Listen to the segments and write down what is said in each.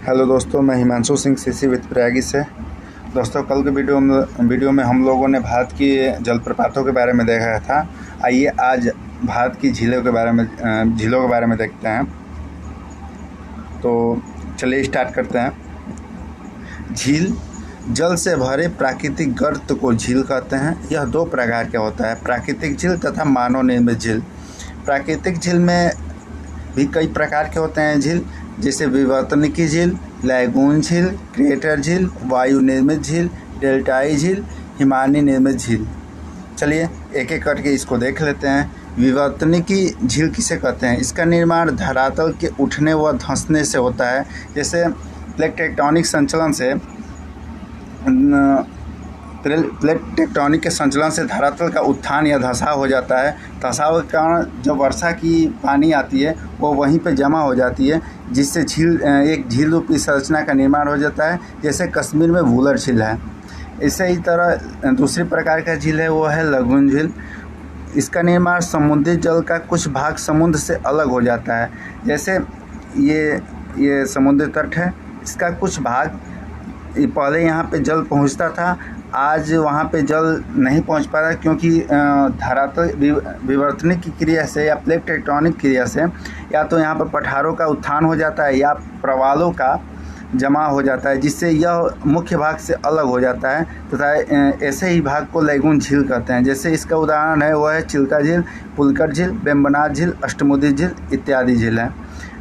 Hello दोस्तों, मैं Himanshu Singh CC with प्रयागी से। दोस्तों, कल के वीडियो में हम लोगों ने भारत की जलप्रपातों के बारे में देखा था। आइए आज भारत की झीलों के बारे में देखते हैं। तो चलिए स्टार्ट करते हैं। झील जल से भरे प्राकृतिक गर्त को झील कहते हैं। यह दो प्रकार के होता है, प्राकृतिक झील तथा मानव निर्मित झील। प्राकृतिक झील में भी कई प्रकार के होते हैं झील, जैसे विवर्तनिकी झील, लैगून झील, क्रिएटर झील, वायु निर्मित झील, डेल्टाई झील, हिमानी निर्मित झील। चलिए एक एक करके इसको देख लेते हैं। विवर्तनिकी झील किसे कहते हैं? इसका निर्माण धरातल के उठने व धंसने से होता है। जैसे प्लेट टेक्टोनिक संचलन से प्लेट टेक्टोनिक के संचलन से धरातल का उत्थान या धंसाव हो जाता है। धंसाव के कारण जब वर्षा की पानी आती है वो वहीं पे जमा हो जाती है, जिससे एक झील रूपी संरचना का निर्माण हो जाता है। जैसे कश्मीर में वूलर झील है। इसी तरह दूसरी प्रकार का झील है, वो है लगून झील। इसका निर्माण समुद्री जल का कुछ भाग समुद्र से अलग हो जाता है। जैसे ये समुद्री तट है, इसका कुछ भाग पहले यहाँ पे जल पहुँचता था, आज वहाँ पे जल नहीं पहुँच पा रहा, क्योंकि धरातल विवर्तनिक की क्रिया से या प्लेट टेक्टोनिक क्रिया से या तो यहाँ पर पठारों का उत्थान हो जाता है या प्रवालों का जमा हो जाता है, जिससे यह मुख्य भाग से अलग हो जाता है तथा ऐसे ही भाग को लैगून झील कहते हैं। जैसे इसका उदाहरण है वह है चिल्का झील, पुलकर झील, बेम्बनाथ झील, अष्टमुदी झील इत्यादि झील है।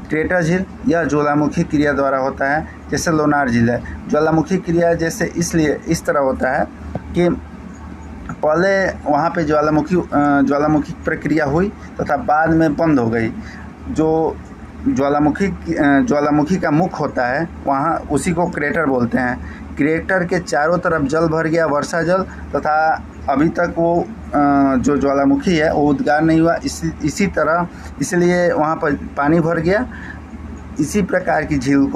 क्रेटर झील यह ज्वालामुखी क्रिया द्वारा होता है, जैसे लोनार झील है। ज्वालामुखी क्रिया जैसे इसलिए इस तरह होता है कि पहले वहाँ पे ज्वालामुखी प्रक्रिया हुई तथा बाद में बंद हो गई। जो ज्वालामुखी का मुख होता है वहाँ उसी को क्रेटर बोलते हैं। क्रेटर के चारों तरफ जल भर गया, वर्षा जल, तथा अभी तक वो जो ज्वालामुखी है वो उद्गार नहीं हुआ। इसी तरह इसलिए वहाँ पर पानी भर गया। इसी प्रकार की झील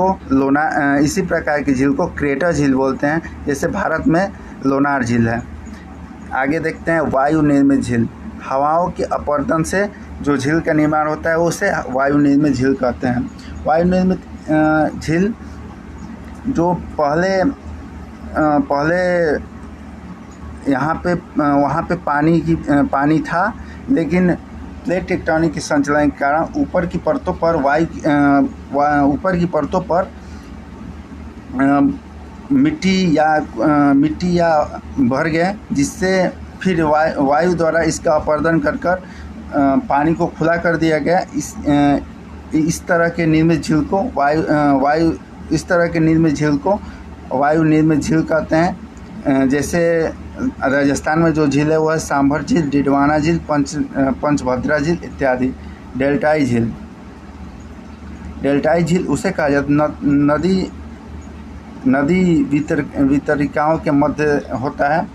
को क्रेटर झील बोलते हैं। जैसे भारत में लोनार झील है। आगे देखते हैं वायु निर्मित झील। हवाओं के अपरदन से जो झील का निर्माण होता है उसे वायु निर्मित झील कहते हैं। वायु निर्मित झील जो पहले वहाँ पे पानी था, लेकिन प्लेट टेक्टोनिक के संचलन के कारण ऊपर की परतों पर मिट्टी या भर गए, जिससे फिर वायु द्वारा इसका अपरदन कर पानी को खुला कर दिया गया। इस तरह के निर्मित झील को वायु निर्मित झील कहते हैं। जैसे राजस्थान में जो झील है वह है सांभर झील, डिडवाना झील, पंचभद्रा झील इत्यादि। डेल्टाई झील उसे कहा जाता है नदी वितरिकाओं के मध्य होता है।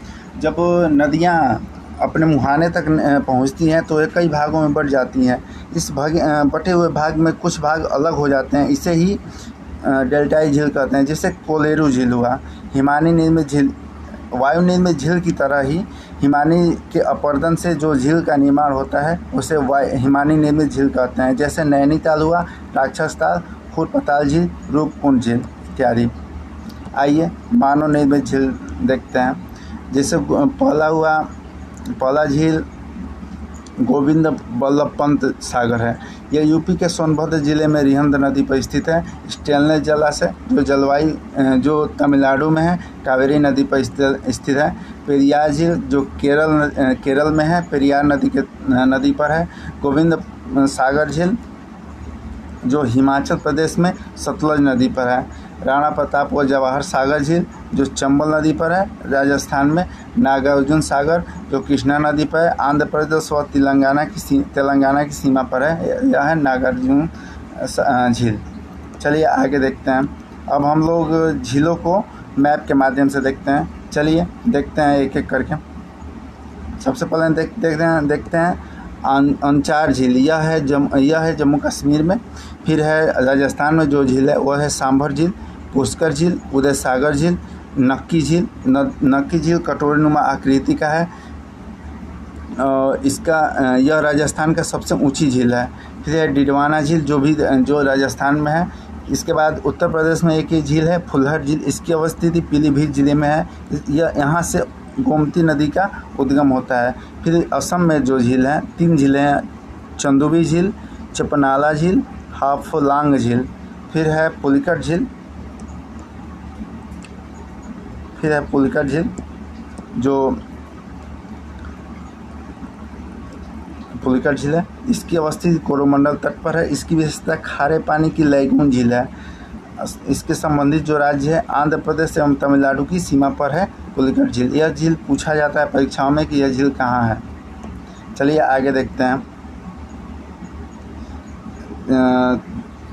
जब नदियाँ अपने मुहाने तक पहुँचती हैं तो ये कई भागों में बढ़ जाती हैं। इस बटे हुए भाग में कुछ भाग अलग हो जाते हैं, इसे ही डेल्टाई झील कहते हैं। जैसे कोलेरू झील हुआ। हिमानी निर्मित झील वायु निर्मित झील की तरह ही हिमानी के अपरदन से जो झील का निर्माण होता है उसे हिमानी निर्मित झील कहते हैं। जैसे नैनीताल हुआ, राक्षस ताल, फूलपताल झील, रूपकुंड झील इत्यादि। आइए मानव निर्मित झील देखते हैं। जैसे पहला झील गोविंद बल्लभ पंत सागर है। यह यूपी के सोनभद्र जिले में रिहंद नदी पर स्थित है। स्टेनलेस जलाशय जो तमिलनाडु में है, कावेरी नदी पर स्थित है। पेरियार झील जो केरल में है, पेरियार नदी पर है। गोविंद सागर झील जो हिमाचल प्रदेश में सतलज नदी पर है। राणा प्रताप व जवाहर सागर झील जो चंबल नदी पर है, राजस्थान में। नागार्जुन सागर जो कृष्णा नदी पर है, आंध्र प्रदेश व तेलंगाना की सीमा पर है। यह है नागार्जुन झील। चलिए आगे देखते हैं। अब हम लोग झीलों को मैप के माध्यम से देखते हैं। चलिए देखते हैं एक एक करके। सबसे पहले देखते हैं अंचार झील। यह है जम्मू कश्मीर में। फिर है राजस्थान में जो झील है वह है सांभर झील, पुष्कर झील, उदय सागर झील, नक्की झील। नक्की झील कटोरीनुमा आकृति का है। यह राजस्थान का सबसे ऊंची झील है। फिर है डिडवाना झील जो राजस्थान में है। इसके बाद उत्तर प्रदेश में एक ही झील है फुलहर झील, इसकी अवस्थिति पीलीभीत जिले में है। यह यहाँ से गोमती नदी का उद्गम होता है। फिर असम में जो झील हैं 3 झीलें हैं, चंदुबी झील, चपनाला झील, हाफलांग झील। फिर है पुलिकट झील, जो पुलिकट झील है। इसकी अवस्थिति कोरोमंडल तट पर है। इसकी विशेषता खारे पानी की लैगून झील है। इसके संबंधित जो राज्य है आंध्र प्रदेश एवं तमिलनाडु की सीमा पर है पुलिकट झील। यह झील पूछा जाता है परीक्षाओं में कि यह झील कहाँ है। चलिए आगे देखते हैं।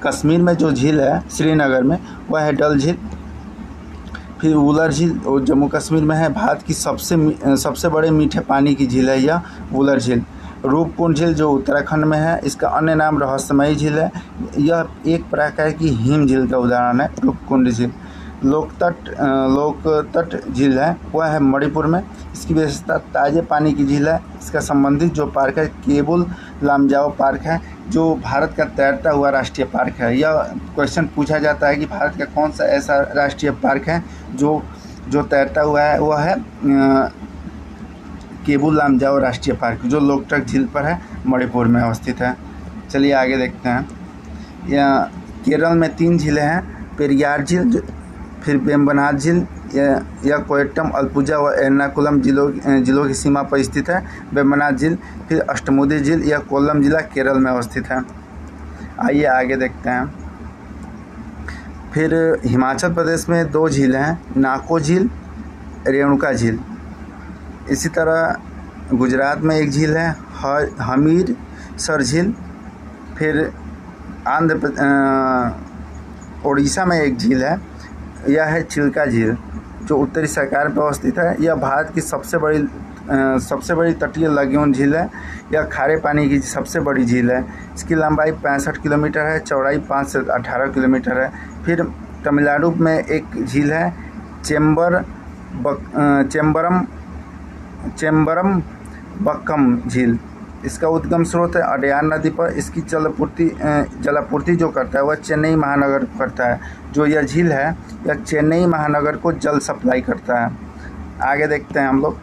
कश्मीर में जो झील है श्रीनगर में वह है डल झील। फिर वुलर झील और जम्मू कश्मीर में है। भारत की सबसे बड़े मीठे पानी की झील है यह वुलर झील। रूपकुंड झील जो उत्तराखंड में है, इसका अन्य नाम रहस्यमयी झील है। यह एक प्रकार की हिम झील का उदाहरण है रूपकुंड झील। लोकतट झील है वह है मणिपुर में। इसकी विशेषता ताजे पानी की झील है। इसका संबंधित जो पार्क है केबुल लामजाओ पार्क है, जो भारत का तैरता हुआ राष्ट्रीय पार्क है। यह क्वेश्चन पूछा जाता है कि भारत का कौन सा ऐसा राष्ट्रीय पार्क है जो तैरता हुआ है, वह है केबुल लामजाओ राष्ट्रीय पार्क, जो लोकतट झील पर है, मणिपुर में अवस्थित है। चलिए आगे देखते हैं। यह केरल में 3 झीलें हैं, पेरियार झील, फिर वेम्बनाड झील, यह कोट्टयम, अलपुझा व एर्नाकुलम जिलों की सीमा पर स्थित है वेम्बनाड झील। फिर अष्टमुदी झील, यह कोल्लम जिला केरल में अवस्थित है। आइए आगे देखते हैं। फिर हिमाचल प्रदेश में 2 झीलें हैं, नाको झील, रेणुका झील। इसी तरह गुजरात में एक झील है हमीरसर झील। फिर उड़ीसा में एक झील है, यह है चिल्का झील, जो उत्तरी सरकार पर अवस्थित है। यह भारत की सबसे बड़ी तटीय लगून झील है। यह खारे पानी की सबसे बड़ी झील है। इसकी लंबाई 65 किलोमीटर है, चौड़ाई 5 से 18 किलोमीटर है। फिर तमिलनाडु में एक झील है चेम्बरम बक्कम झील। इसका उद्गम स्रोत है अडयार नदी पर। इसकी जलापूर्ति जो करता है वह चेन्नई महानगर करता है। जो यह झील है यह चेन्नई महानगर को जल सप्लाई करता है। आगे देखते हैं हम लोग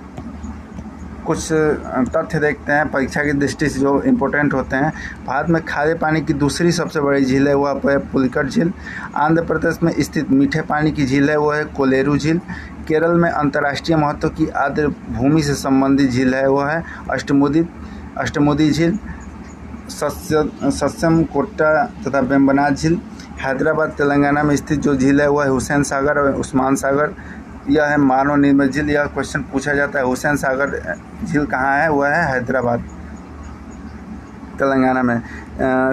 कुछ तथ्य देखते हैं परीक्षा की दृष्टि से जो इम्पोर्टेंट होते हैं। भारत में खारे पानी की दूसरी सबसे बड़ी झील है वह है पुलिकट झील। आंध्र प्रदेश में स्थित मीठे पानी की झील है वह है कोलेरू झील। केरल में अंतर्राष्ट्रीय महत्व की आर्द्र भूमि से संबंधित झील है वह है अष्टमुदी झील। सस्यम कोट्टा तथा वेम्बनाड झील। हैदराबाद तेलंगाना में स्थित जो झील है वह है हुसैन सागर और उस्मान सागर। यह है मानव निर्मित झील। यह क्वेश्चन पूछा जाता है हुसैन सागर झील कहाँ है, वह है हैदराबाद तेलंगाना में।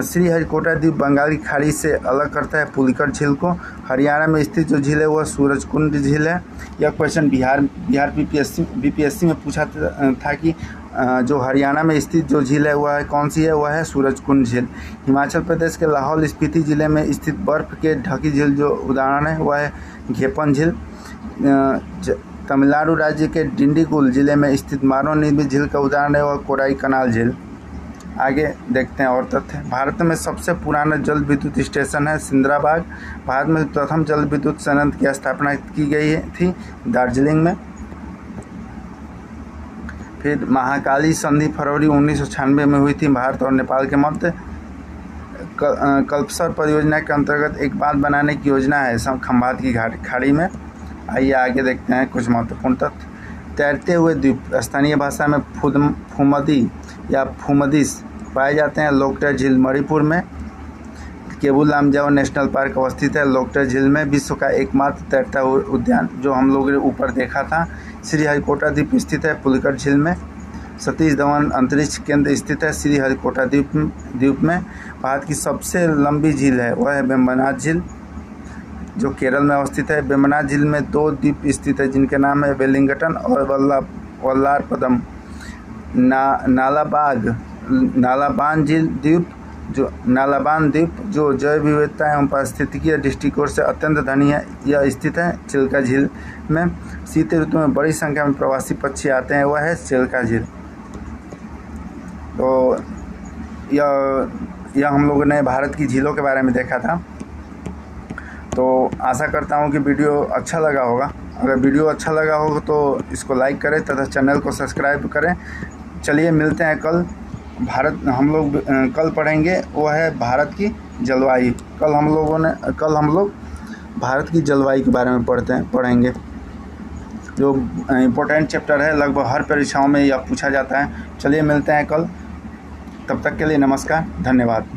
श्रीहरिकोटा द्वीप बंगाल की खाड़ी से अलग करता है पुलिकट झील को। हरियाणा में स्थित जो झील है वह सूरजकुंड झील है। यह क्वेश्चन बिहार बीपीएससी में पूछा था कि जो हरियाणा में स्थित जो झील है वह कौन सी है, वह है सूरजकुंड झील। हिमाचल प्रदेश के लाहौल स्पीति जिले में स्थित बर्फ के ढकी झील जो उदाहरण है वह है घेपन झील। तमिलनाडु राज्य के डिंडीगुल जिले में स्थित मानव निर्मित झील का उदाहरण है वह कोराई कनाल झील। आगे देखते हैं और तथ्य। भारत में सबसे पुराना जल विद्युत स्टेशन है सिंद्राबाग। भारत में प्रथम जल विद्युत संयंत्र की स्थापना की गई थी दार्जिलिंग में। फिर महाकाली संधि फरवरी 1996 में हुई थी भारत और नेपाल के मध्य। कल्पसर परियोजना के अंतर्गत एक बांध बनाने की योजना है खंभात की खाड़ी में। आइए आगे देखते हैं कुछ महत्वपूर्ण तथ्य। तैरते हुए द्वीप स्थानीय भाषा में फुमदी या फुमदिस पाए जाते हैं। लोकतट झील मणिपुर में। केबुल लामजाओ नेशनल पार्क अवस्थित है लोकतट झील में। विश्व का एकमात्र तैरता हुआ उद्यान जो हम लोगों ने ऊपर देखा था। श्रीहरिकोटा द्वीप स्थित है पुलिकट झील में। सतीश धवन अंतरिक्ष केंद्र स्थित है श्रीहरिकोटा द्वीप में। भारत की सबसे लंबी झील है वह है वेम्बनाड झील जो केरल में अवस्थित है। वेम्बनाड झील में 2 द्वीप स्थित है जिनके नाम है वेलिंगटन और वल्लारपदम। नालाबान द्वीप जो जैव विविधता एवं पारिस्थितिकीय दृष्टिकोण से अत्यंत धनी है, यह स्थित है चिल्का झील में। शीत ऋतु में बड़ी संख्या में प्रवासी पक्षी आते हैं, वह है चिल्का झील। तो यह हम लोगों ने भारत की झीलों के बारे में देखा था। तो आशा करता हूँ कि वीडियो अच्छा लगा होगा। अगर वीडियो अच्छा लगा हो तो इसको लाइक करें तथा चैनल को सब्सक्राइब करें। चलिए मिलते हैं कल। हम लोग कल पढ़ेंगे, वो है भारत की जलवायु। कल हम लोग भारत की जलवायु के बारे में पढ़ेंगे, जो इम्पोर्टेंट चैप्टर है। लगभग हर परीक्षाओं में यह पूछा जाता है। चलिए मिलते हैं कल, तब तक के लिए नमस्कार, धन्यवाद।